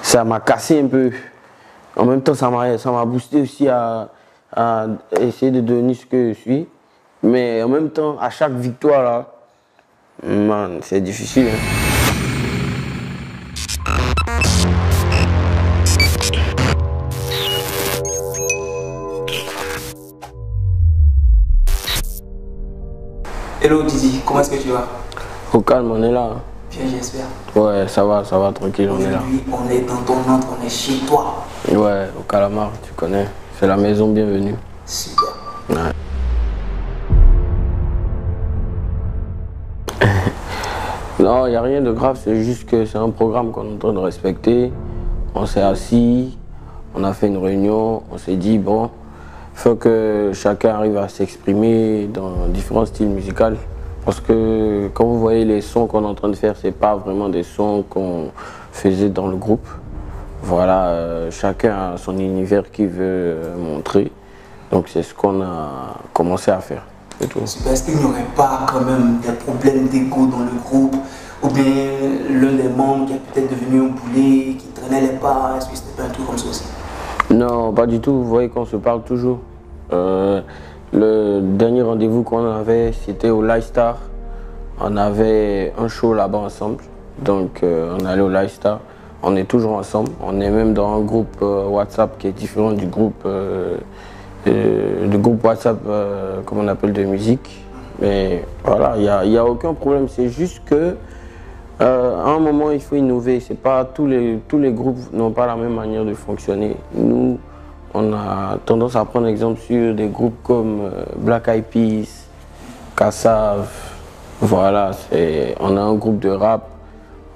ça m'a cassé un peu. En même temps, ça m'a boosté aussi à essayer de devenir ce que je suis. Mais en même temps, à chaque victoire, là, man, c'est difficile. Hein. Hello Didi, comment est-ce que tu vas? Au calme, on est là. Hein. Bien, j'espère. Ouais, ça va, tranquille, on est là. Aujourd'hui, on est dans ton entre, on est chez toi. Ouais, au Calamar, tu connais. C'est la maison bienvenue. Super. Ouais. Non, il n'y a rien de grave, c'est juste que c'est un programme qu'on est en train de respecter. On s'est assis, on a fait une réunion, on s'est dit, bon, il faut que chacun arrive à s'exprimer dans différents styles musicaux. Parce que quand vous voyez les sons qu'on est en train de faire, ce n'est pas vraiment des sons qu'on faisait dans le groupe. Voilà, chacun a son univers qu'il veut montrer. Donc c'est ce qu'on a commencé à faire. Super. Est-ce qu'il n'y aurait pas quand même des problèmes d'ego dans le groupe? Ou bien l'un des membres qui est peut-être devenu un boulet, qui traînait les pas? Est-ce que c'était pas un truc comme ça aussi? Non, pas du tout. Vous voyez qu'on se parle toujours. Le dernier rendez-vous qu'on avait, c'était au Lifestar. On avait un show là-bas ensemble. Donc on allait au Lifestar. On est toujours ensemble. On est même dans un groupe WhatsApp qui est différent du groupe WhatsApp, comme on appelle, de musique. Mais voilà, il n'y a aucun problème. C'est juste que à un moment, il faut innover. C'est pas tous les groupes n'ont pas la même manière de fonctionner. Nous, on a tendance à prendre exemple sur des groupes comme Black Eyed Peas, Kassav. Voilà, on a un groupe de rap.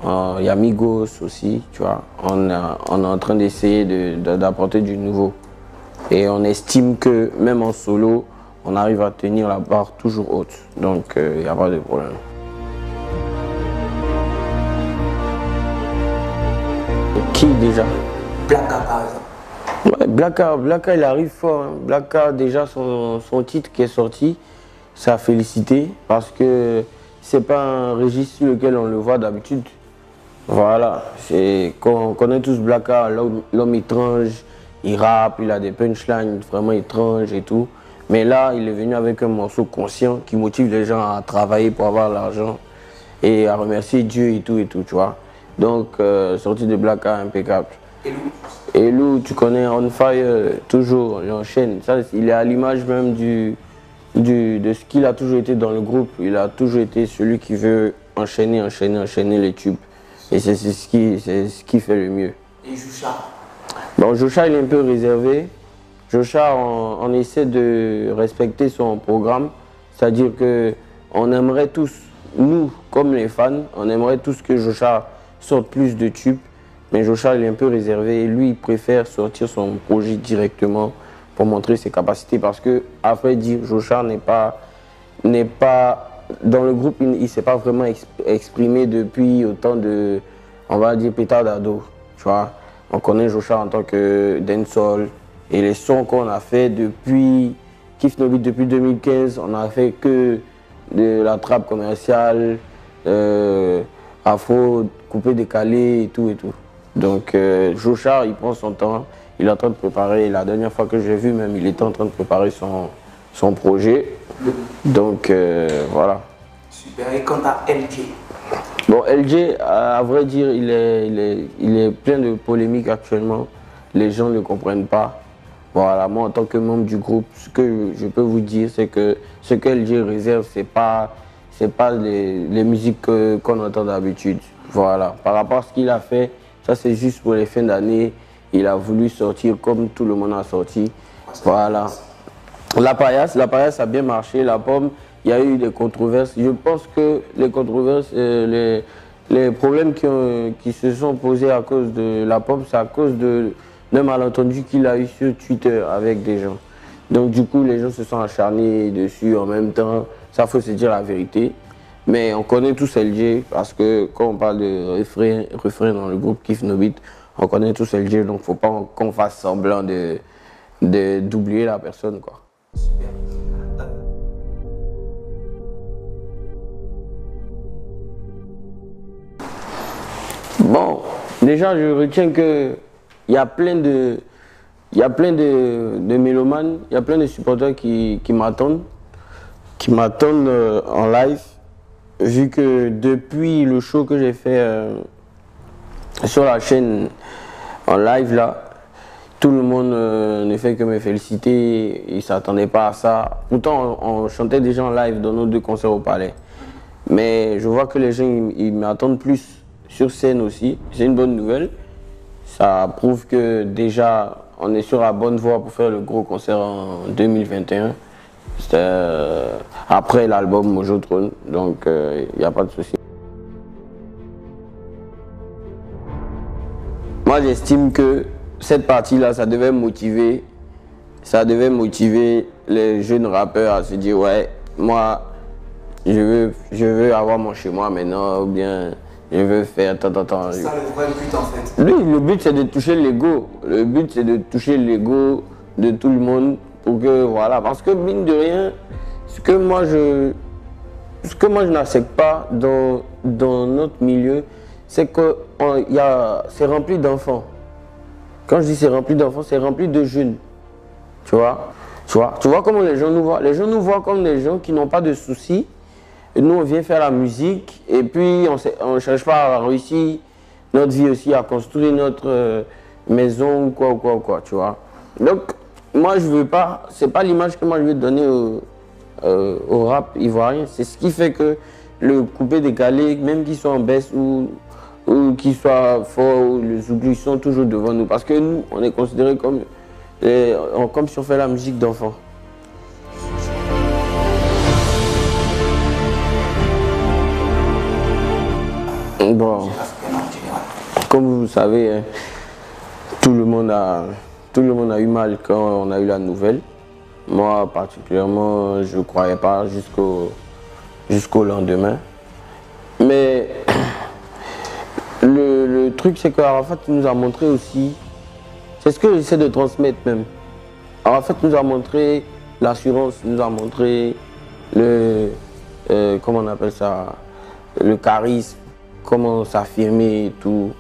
Il y a Migos aussi, tu vois. On est en train d'essayer d'apporter du nouveau. Et on estime que même en solo, on arrive à tenir la barre toujours haute. Donc, il n'y a pas de problème. Qui déjà? Blacka par exemple. Ouais, Blacka il arrive fort. Hein. Blacka, déjà, son titre qui est sorti, ça a félicité parce que c'est pas un registre sur lequel on le voit d'habitude. Voilà, on connaît tous Blacka, l'homme étrange, il rappe, il a des punchlines vraiment étranges et tout. Mais là, il est venu avec un morceau conscient qui motive les gens à travailler pour avoir l'argent et à remercier Dieu et tout, tu vois. Donc, sortie de Blacka, impeccable. Et Lou, tu connais, On Fire, toujours, il enchaîne. Ça, il est à l'image même de ce qu'il a toujours été dans le groupe. Il a toujours été celui qui veut enchaîner les tubes. Et c'est ce qui fait le mieux. Et Jousha? Bon, Jousha, il est un peu réservé. Jousha, on essaie de respecter son programme. C'est-à-dire qu'on aimerait tous, nous, comme les fans, on aimerait tous que Jousha sorte plus de tubes. Mais Jousha, il est un peu réservé. Lui, il préfère sortir son projet directement pour montrer ses capacités. Parce que, à vrai dire, Jousha n'est pas dans le groupe, il ne s'est pas vraiment exprimé depuis autant de, on va dire, pétard d'ado. Tu vois, on connaît Jousha en tant que dancehall. Et les sons qu'on a fait depuis Kif No Beat, depuis 2015, on a fait que de la trappe commerciale, afro, coupé, décalé et tout. Donc Jousha, il prend son temps, il est en train de préparer, la dernière fois que j'ai vu même, il était en train de préparer son projet. Donc voilà. Super. Et quant à LJ? Bon, LJ, à vrai dire, il est plein de polémiques actuellement. Les gens ne comprennent pas. Voilà, moi en tant que membre du groupe, ce que je peux vous dire, c'est que ce que LJ réserve, c'est pas les musiques qu'on entend d'habitude. Voilà, par rapport à ce qu'il a fait, ça c'est juste pour les fins d'année. Il a voulu sortir comme tout le monde a sorti. Voilà. La paillasse a bien marché. La pomme, il y a eu des controverses. Je pense que les controverses, les problèmes qui se sont posés à cause de la pomme, c'est à cause d'un malentendu qu'il a eu sur Twitter avec des gens. Donc du coup, les gens se sont acharnés dessus en même temps. Ça, faut se dire la vérité. Mais on connaît tous LJ parce que quand on parle de refrain dans le groupe Kif No Beat, on connaît tous LJ. Donc faut pas qu'on fasse semblant d'oublier la personne, quoi. Super. Bon, Déjà, je retiens que il y a plein de, il y a plein de mélomanes, il y a plein de supporters qui m'attendent en live, vu que depuis le show que j'ai fait sur la chaîne en live là, tout le monde ne fait que me féliciter, ils ne s'attendaient pas à ça. Pourtant, on chantait déjà en live dans nos 2 concerts au Palais. Mais je vois que les gens, ils m'attendent plus sur scène aussi. C'est une bonne nouvelle. Ça prouve que déjà, on est sur la bonne voie pour faire le gros concert en 2021. Après l'album Mojo Throne, donc il n'y a pas de souci. Moi, j'estime que cette partie-là, ça devait motiver les jeunes rappeurs à se dire ouais, moi, je veux avoir mon chez moi maintenant, ou bien je veux faire tant. C'est ça le vrai but en fait. Lui, le but c'est de toucher l'ego. Le but c'est de toucher l'ego de tout le monde pour que voilà, parce que mine de rien, ce que moi je n'accepte pas dans notre milieu, c'est que c'est rempli d'enfants. Quand je dis c'est rempli d'enfants, c'est rempli de jeunes. Tu vois comment les gens nous voient. Les gens nous voient comme des gens qui n'ont pas de soucis. Et nous, on vient faire la musique et puis on ne cherche pas à réussir notre vie aussi, à construire notre maison ou quoi, tu vois. Donc, moi, je veux pas, c'est pas l'image que moi je veux donner au rap ivoirien. C'est ce qui fait que le coupé décalé, même qu'ils soient en baisse ou qu'ils soient forts, les Zouglous sont toujours devant nous. Parce que nous, on est considérés comme si on fait la musique d'enfants. Bon, comme vous savez, hein, tout le monde a eu mal quand on a eu la nouvelle. Moi, particulièrement, je ne croyais pas jusqu'au lendemain. Mais le truc, c'est qu'Arafat nous a montré aussi, c'est ce que j'essaie de transmettre même. Arafat nous a montré l'assurance, nous a montré comment on appelle ça, le charisme, comment s'affirmer et tout.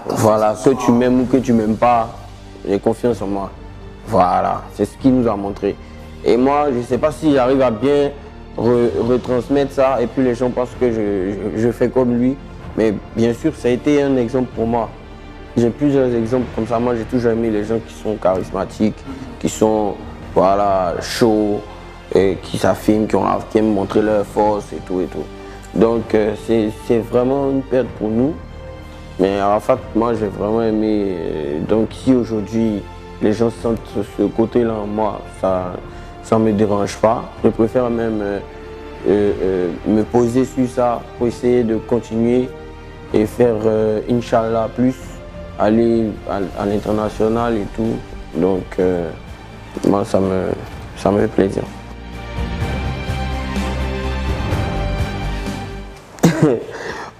Voilà, que tu m'aimes ou que tu m'aimes pas, j'ai confiance en moi. Voilà, c'est ce qu'il nous a montré. Et moi, je ne sais pas si j'arrive à bien retransmettre ça et puis les gens pensent que je fais comme lui. Mais bien sûr, ça a été un exemple pour moi. J'ai plusieurs exemples comme ça. Moi, j'ai toujours aimé les gens qui sont charismatiques, qui sont chauds, et qui s'affirment, qui aiment montrer leur force et tout. Donc, c'est vraiment une perte pour nous. Mais Arafat, moi, j'ai vraiment aimé. Donc, si aujourd'hui, les gens sentent ce côté-là en moi, ça ne me dérange pas. Je préfère même me poser sur ça pour essayer de continuer et faire, Inch'Allah, plus, aller à l'international et tout. Donc, moi, ça me fait plaisir.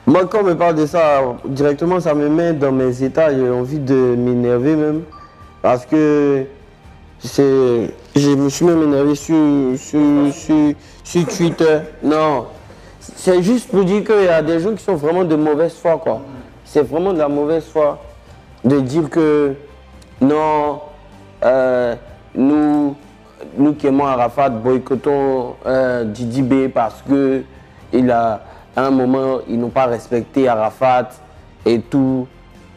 Moi, quand on me parle de ça, directement, ça me met dans mes états. J'ai envie de m'énerver même. Parce que je me suis même énervé sur Twitter. Non, c'est juste pour dire qu'il y a des gens qui sont vraiment de mauvaise foi, quoi. C'est vraiment de la mauvaise foi de dire que non, nous qui aimons Arafat, boycottons Didi B parce que à un moment, ils n'ont pas respecté Arafat et tout.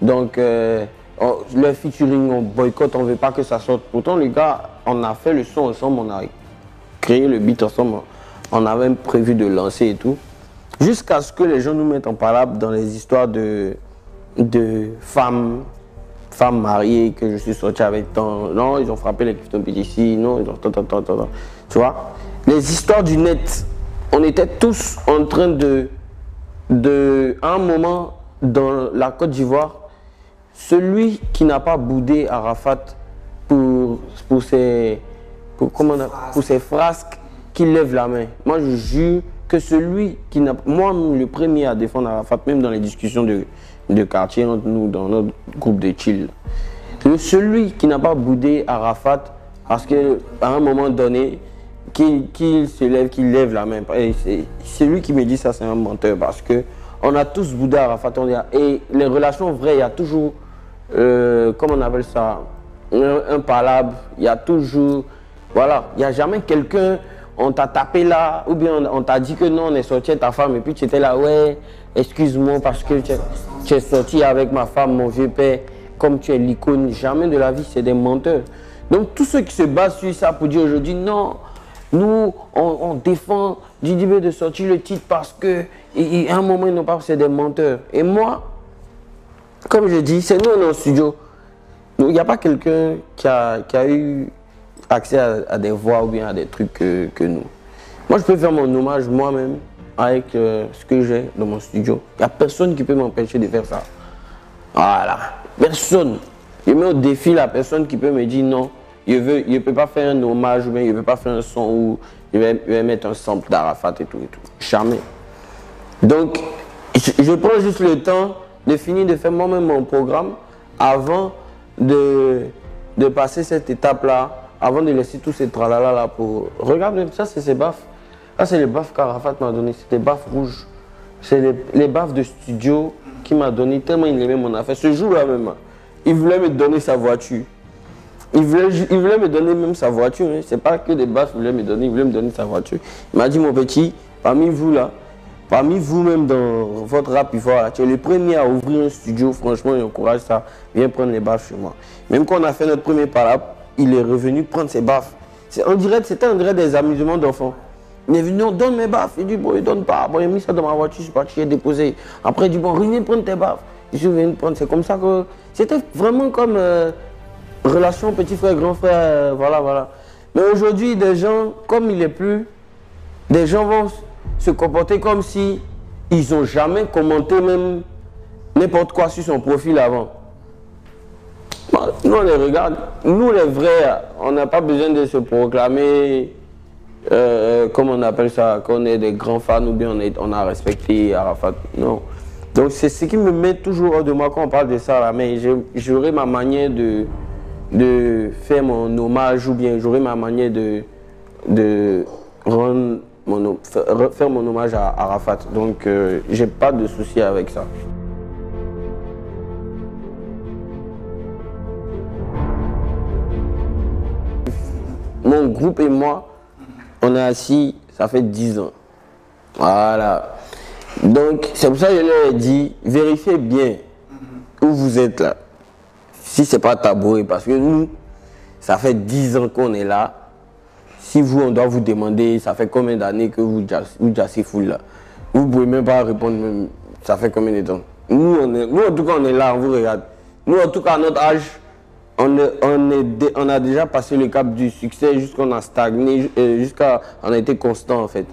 Donc, le featuring, on boycotte, on ne veut pas que ça sorte. Pourtant, les gars, on a fait le son ensemble, on a créé le beat ensemble, on a même prévu de lancer et tout. Jusqu'à ce que les gens nous mettent en parable dans les histoires de femmes mariées, que je suis sorti avec tant. Non, ils ont frappé les Clifton PDC, non, ils ont tu vois, les histoires du net. On était tous en train à un moment dans la Côte d'Ivoire, celui qui n'a pas boudé Arafat pour ses frasques, qui lève la main. Moi, je jure que celui qui n'a... Moi, le premier à défendre Arafat, même dans les discussions de quartier entre nous, dans notre groupe de chill, celui qui n'a pas boudé Arafat, parce qu'à un moment donné, qu'il se lève, qu'il lève la main. Et c'est celui qui me dit ça, c'est un menteur, parce que on a tous boudé Arafat. Et les relations vraies, il y a toujours, comment on appelle ça, un palabre, il y a toujours, voilà, il n'y a jamais quelqu'un, on t'a tapé là, ou bien on t'a dit que non, on est sorti avec ta femme, et puis tu étais là, ouais, excuse-moi parce que tu es sorti avec ma femme, mon vieux père, comme tu es l'icône. Jamais de la vie, c'est des menteurs. Donc tous ceux qui se basent sur ça pour dire aujourd'hui, non, nous, on défend Didibé de sortir le titre parce que à un moment, ils n'ont pas, c'est des menteurs. Et moi, comme je dis, c'est nous, on est en studio. Il n'y a pas quelqu'un qui a eu accès à des voix ou bien à des trucs que nous. Moi, je peux faire mon hommage moi-même avec ce que j'ai dans mon studio. Il n'y a personne qui peut m'empêcher de faire ça. Voilà. Personne. Je mets au défi la personne qui peut me dire non, je ne peux pas faire un hommage ou bien je ne peux pas faire un son où je vais mettre un sample d'Arafat et tout et tout. Jamais. Donc, je prends juste le temps de finir de faire moi-même mon programme avant de passer cette étape-là, avant de laisser tous ces tralala là pour... Regarde, ça c'est ces baffes. Ça c'est les baffes qu'Arafat m'a donné, c'est des baffes rouges. C'est les baffes de studio qu'il m'a donné tellement il aimait mon affaire. Ce jour-là même, il voulait me donner sa voiture. Il voulait me donner même sa voiture. Hein. C'est pas que des baffes qu'il voulait me donner, il voulait me donner sa voiture. Il m'a dit, mon petit, parmi vous là, parmi vous-même dans votre rap ivoire, tu es le premier à ouvrir un studio. Franchement, j'encourage ça. Viens prendre les baffes chez moi. Même quand on a fait notre premier parap, il est revenu prendre ses baffes. C'était en direct des amusements d'enfants. Il est venu, non, donne mes baffes. Il dit, bon, il donne pas. Bon, il a mis ça dans ma voiture, je suis parti, j'ai déposé. Après, il dit, bon, viens prendre tes baffes. Je suis venu prendre. C'est comme ça que. C'était vraiment comme relation petit frère, grand frère, voilà, voilà. Mais aujourd'hui, des gens, comme il est plus, des gens vont se comporter comme si ils n'ont jamais commenté même n'importe quoi sur son profil avant. Nous, on les regarde. Nous, les vrais, on n'a pas besoin de se proclamer, comme on appelle ça, qu'on est des grands fans ou bien on a respecté Arafat. Non. Donc, c'est ce qui me met toujours hors de moi quand on parle de ça. Là. Mais j'aurai ma manière de faire mon hommage ou bien j'aurai ma manière de rendre faire mon hommage à Arafat. Donc, j'ai pas de souci avec ça. Mon groupe et moi, on est assis, ça fait 10 ans. Voilà. Donc, c'est pour ça que je leur ai dit, vérifiez bien où vous êtes là. Si c'est pas taboué, parce que nous, ça fait 10 ans qu'on est là. Si vous, on doit vous demander, ça fait combien d'années que vous jassez full là. Vous ne pouvez même pas répondre, même, ça fait combien de temps. Nous, en tout cas, on est là, on vous regarde. Nous, en tout cas, à notre âge, on a déjà passé le cap du succès jusqu'on a stagné, jusqu'à on a été constant en fait.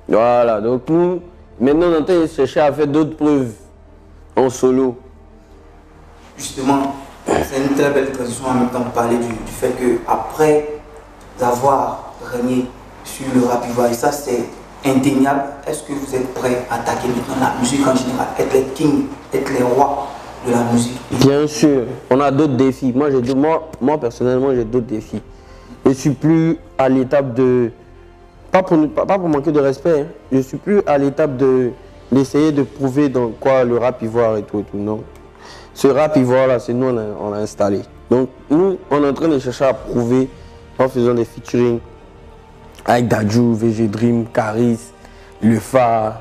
Voilà, donc nous, maintenant, on est en train de chercher à faire d'autres preuves en solo. Justement, c'est une très belle transition en même temps de parler du fait qu'après avoir régné sur le rap ivoirien, ça c'est indéniable. Est-ce que vous êtes prêts à attaquer maintenant la musique en général, être les kings, être les rois de la musique? Bien sûr, on a d'autres défis. Moi personnellement, j'ai d'autres défis. Je ne suis plus à l'étape de... Pas pour manquer de respect, hein. Je ne suis plus à l'étape d'essayer de prouver dans quoi le rap ivoire et tout, non. Ce rap ivoire là, c'est nous on l'a installé. Donc nous, on est en train de chercher à prouver en faisant des featuring avec Dadju, VG Dream, Caris, Le Phare.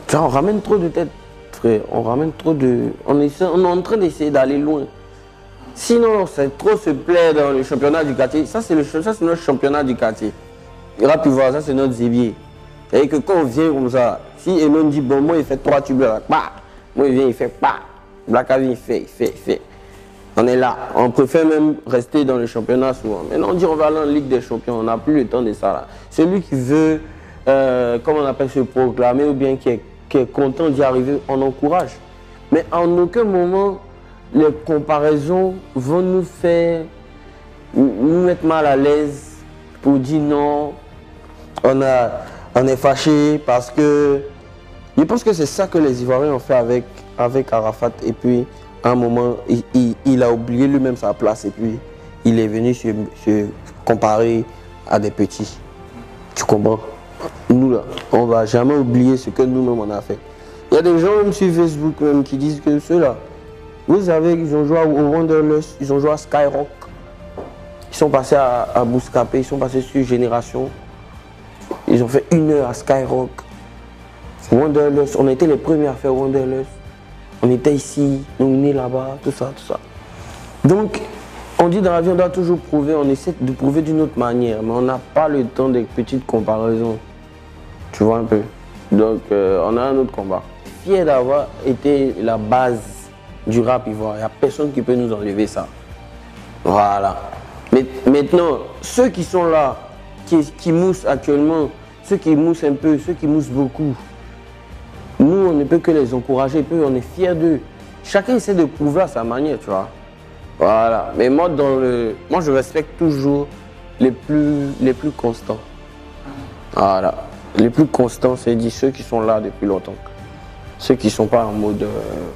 Tu vois, on ramène trop de têtes, frère. On ramène trop de... On est en train d'essayer d'aller loin. Sinon, c'est trop se plaire dans le championnat du quartier. Ça, c'est notre championnat du quartier. Le rap ivoire, ça, c'est notre zébier. C'est-à-dire que quand on vient comme ça, si Enon dit, bon, moi, il fait 3 tubes là, bah, moi, il vient, il fait pas. Black Avi, il fait. On est là. On préfère même rester dans le championnat souvent. Maintenant, on dit on va aller en Ligue des Champions. On n'a plus le temps de ça là. Celui qui veut, comment on appelle, se proclamer ou bien qui est content d'y arriver, on encourage. Mais en aucun moment, les comparaisons vont nous faire nous mettre mal à l'aise pour dire non, on est fâché parce que... Je pense que c'est ça que les Ivoiriens ont fait avec Arafat et puis à un moment, il a oublié lui-même sa place et puis il est venu se comparer à des petits. Tu comprends? Nous là, on ne va jamais oublier ce que nous-mêmes on a fait. Il y a des gens même sur Facebook même qui disent que ceux-là, vous savez, ils ont joué au Wonderlust, ils ont joué à Skyrock, ils sont passés à Bouscapé, ils sont passés sur Génération, ils ont fait 1 heure à Skyrock, Wonderlust, on était les premiers à faire Wonderlust, on était ici, nominés là-bas, tout ça, tout ça. Donc, on dit dans la vie, on doit toujours prouver, on essaie de prouver d'une autre manière, mais on n'a pas le temps des petites comparaisons. Tu vois un peu. Donc, on a un autre combat. Fier d'avoir été la base du rap ivoire. Il n'y a personne qui peut nous enlever ça. Voilà. Mais maintenant, ceux qui sont là, qui moussent actuellement, ceux qui moussent un peu, ceux qui moussent beaucoup, nous, on ne peut que les encourager, on est fiers d'eux. Chacun essaie de prouver à sa manière, tu vois. Voilà. Mais moi, moi je respecte toujours les plus constants. Voilà. Les plus constants, c'est dit ceux qui sont là depuis longtemps. Ceux qui ne sont pas en mode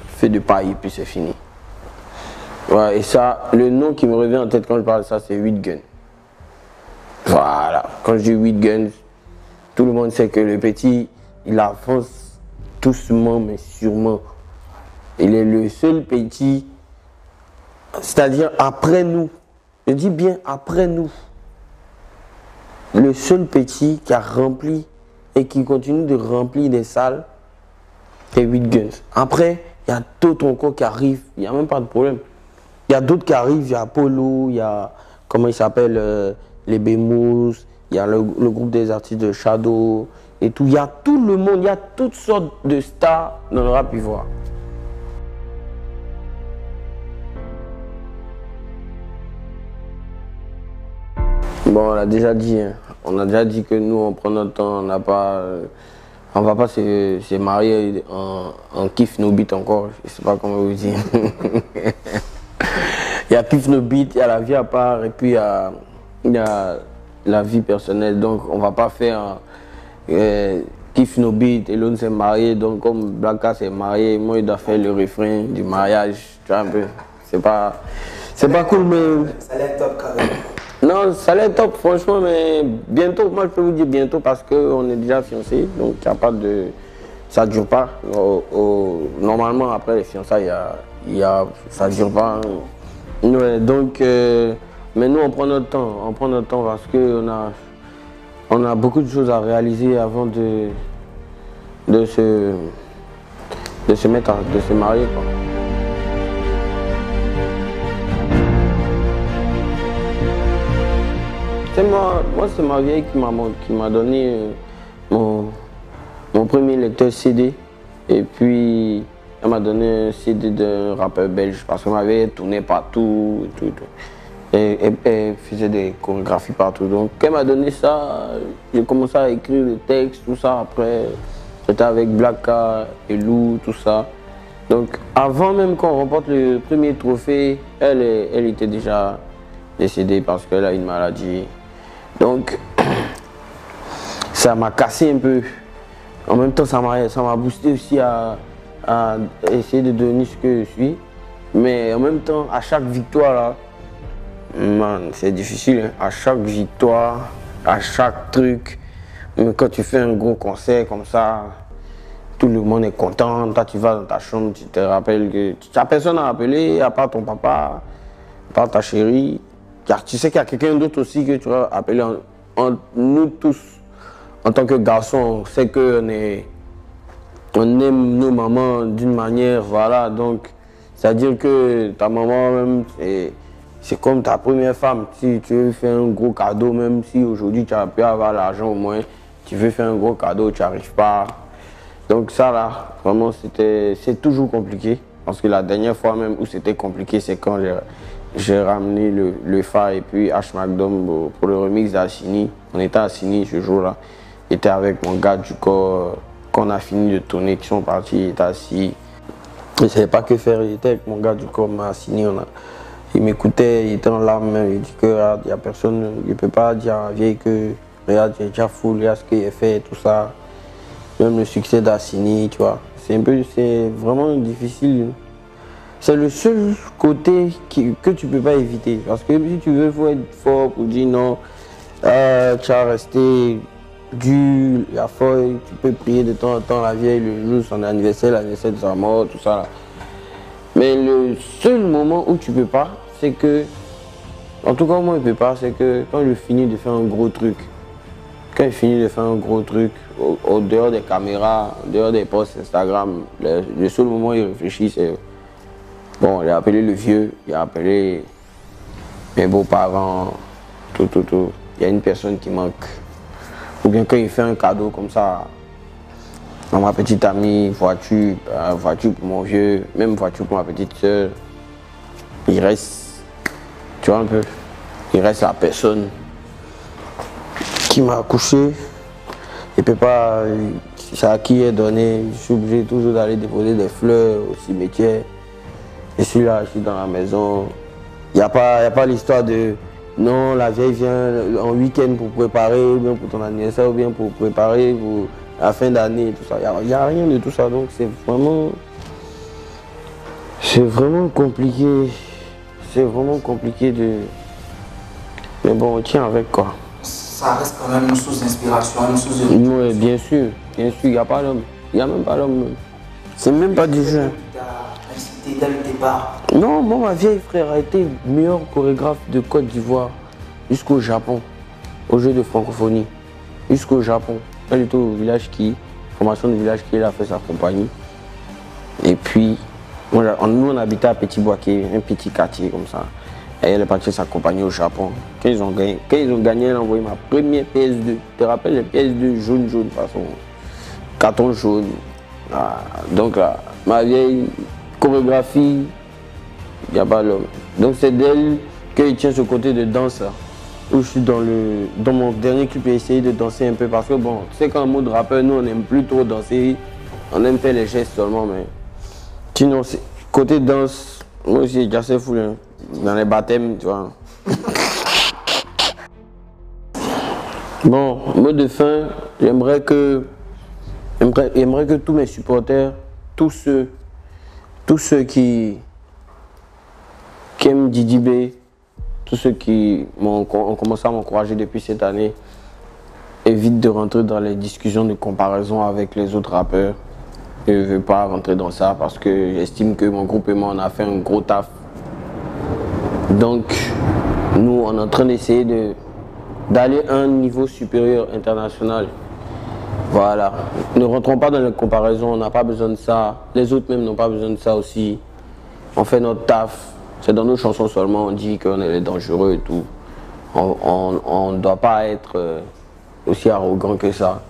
fait de paille, puis c'est fini. Ouais, et ça, le nom qui me revient en tête quand je parle de ça, c'est 8 Guns. Voilà. Quand je dis 8 Guns, tout le monde sait que le petit, il avance doucement, mais sûrement. Il est le seul petit, c'est-à-dire après nous. Je dis bien après nous. Le seul petit qui a rempli et qui continue de remplir des salles, c'est 8 Guns. Après, il y a d'autres encore qui arrivent, il n'y a même pas de problème. Il y a d'autres qui arrivent, il y a Apollo, il y a, comment il s'appelle, les Bémous, il y a le groupe des artistes de Shadow et tout. Il y a tout le monde, il y a toutes sortes de stars dans le rap ivoire. Bon, on l'a déjà dit, hein. On a déjà dit que nous, on prend notre temps, on n'a pas... on va pas se marier en kiff nos beats encore, je sais pas comment vous dire. Il y a kiff nos beats, il y a la vie à part et puis il y a la vie personnelle. Donc on va pas faire kiff nos beats et l'autre s'est marié. Donc comme Blacka s'est marié, moi il doit faire le refrain du mariage, tu vois un peu. C'est pas cool mais... Ça a l'air top carrément. Non, ça allait top, franchement, mais bientôt, moi je peux vous dire bientôt parce qu'on est déjà fiancés, donc il n'y a pas de... Ça ne dure pas. Normalement, après les fiançailles, ça ne dure pas. Ouais, donc, mais nous on prend notre temps parce qu'on a beaucoup de choses à réaliser avant de se marier, quoi. Moi c'est ma vieille qui m'a donné mon premier lecteur CD et puis elle m'a donné un CD d'un rappeur belge parce que ma vieille tournait partout et tout. Et elle faisait des chorégraphies partout. Donc elle m'a donné ça, j'ai commencé à écrire des textes, tout ça. Après j'étais avec Blacka et Lou, tout ça. Donc avant même qu'on remporte le premier trophée, elle était déjà décédée parce qu'elle a une maladie. Donc, ça m'a cassé un peu. En même temps, ça m'a boosté aussi à essayer de devenir ce que je suis. Mais en même temps, à chaque victoire, là, man, c'est difficile. Hein. À chaque victoire, à chaque truc. Mais quand tu fais un gros concert comme ça, tout le monde est content. Toi, tu vas dans ta chambre, tu te rappelles que tu n'as personne à appeler, à part ton papa, à part ta chérie. Car tu sais qu'il y a quelqu'un d'autre aussi que tu vas appeler. Nous tous, en tant que garçons, on sait qu'on aime nos mamans d'une manière, voilà. Donc, c'est-à-dire que ta maman, même, c'est comme ta première femme. Si tu veux faire un gros cadeau, même si aujourd'hui tu as pu avoir l'argent au moins, tu veux faire un gros cadeau, tu n'arrives pas. Donc ça là, vraiment, c'est toujours compliqué. Parce que la dernière fois même où c'était compliqué, c'est quand j'ai ramené le Fa et puis H McDom pour le remix d'Assini. On était à Assini ce jour-là. J'étais avec mon gars du corps. Quand on a fini de tourner, qui sont partis, il était assis. Je ne savais pas que faire. Il était avec mon gars du corps, à Assini. Il m'écoutait, il était en larmes. Il dit que il n'y a personne, il ne peut pas dire à la vieille que regarde, j'ai déjà fou, regarde ce qu'il a fait, tout ça. Même le succès d'Assini, tu vois. C'est vraiment difficile. C'est le seul côté que tu ne peux pas éviter. Parce que si tu veux, il faut être fort pour dire non, tu as resté la feuille, tu peux prier de temps en temps la vieille, le jour de son anniversaire, l'anniversaire de sa mort, tout ça là. Mais le seul moment où tu peux pas, c'est que, en tout cas moi je peux pas, c'est que quand je finis de faire un gros truc, quand je finis de faire un gros truc, au dehors des caméras, au dehors des posts Instagram, le seul moment où il réfléchit, c'est, bon, il a appelé le vieux, il a appelé mes beaux-parents, tout. Il y a une personne qui manque. Ou bien quand il fait un cadeau comme ça, à ma petite amie, voiture pour mon vieux, même voiture pour ma petite soeur, il reste, tu vois un peu, il reste la personne qui m'a accouché. Il peut pas, c'est à qui est donné, je suis obligé toujours d'aller déposer des fleurs au cimetière. Je suis là, je suis dans la maison. Il n'y a pas l'histoire de non, la vieille vient en week-end pour préparer, ou bien pour ton anniversaire, ou bien pour préparer pour la fin d'année, tout ça. Il n'y a rien de tout ça, donc c'est vraiment compliqué. C'est vraiment compliqué de. Mais bon, on tient avec quoi. Ça reste quand même une source d'inspiration, une source de. Oui, bien sûr, il n'y a pas l'homme. Il n'y a même pas l'homme. C'est même pas du jeu. Dès le départ. Non, moi, ma vieille frère a été meilleur chorégraphe de Côte d'Ivoire jusqu'au Japon, au jeu de francophonie, jusqu'au Japon. Elle était au village formation de village qui, elle a fait sa compagnie. Et puis, nous, on habitait à Petit Boaké, un petit quartier comme ça. Et elle est partie sa compagnie au Japon. Quand ils ont gagné, elle a envoyé ma première PS2. Tu te rappelles les PS2 jaune, façon carton jaune. Ah, donc là, ma vieille chorégraphie, il n'y a pas l'homme. Donc c'est d'elle qu'il tient ce côté de danse là. Où je suis dans mon dernier clip, j'ai essayé de danser un peu parce que bon, tu sais qu'en mode rappeur, nous on n'aime plus trop danser, on aime faire les gestes seulement, mais sinon, côté danse, moi aussi j'ai assez fou hein. Dans les baptêmes, tu vois. Bon, mot de fin, j'aimerais que tous mes supporters, tous ceux qui aiment Didi B, tous ceux qui ont commencé à m'encourager depuis cette année, évitent de rentrer dans les discussions de comparaison avec les autres rappeurs. Je ne veux pas rentrer dans ça parce que j'estime que mon groupe et moi, on a fait un gros taf. Donc, nous, on est en train d'essayer d'aller à un niveau supérieur international. Voilà. Ne rentrons pas dans les comparaisons, on n'a pas besoin de ça. Les autres même n'ont pas besoin de ça aussi. On fait notre taf. C'est dans nos chansons seulement, on dit qu'on est dangereux et tout. On ne doit pas être aussi arrogant que ça.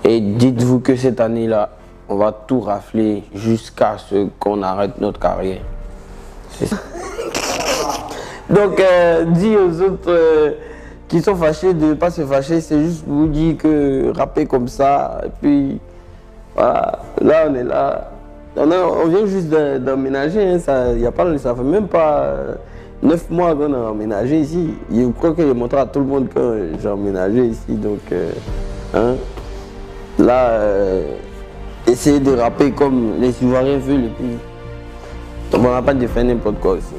Et dites-vous que cette année-là, on va tout rafler jusqu'à ce qu'on arrête notre carrière. C'est ça. Donc, dis aux autres qui sont fâchés de ne pas se fâcher, c'est juste vous dire que rapper comme ça, et puis voilà, là on est là. On vient juste d'emménager, hein, ça fait même pas 9 mois qu'on a emménagé ici. Je crois que j'ai montré à tout le monde quand j'ai emménagé ici, donc hein, là, essayer de rapper comme les Ivoiriens veulent, et puis on n'a pas de faire n'importe quoi aussi.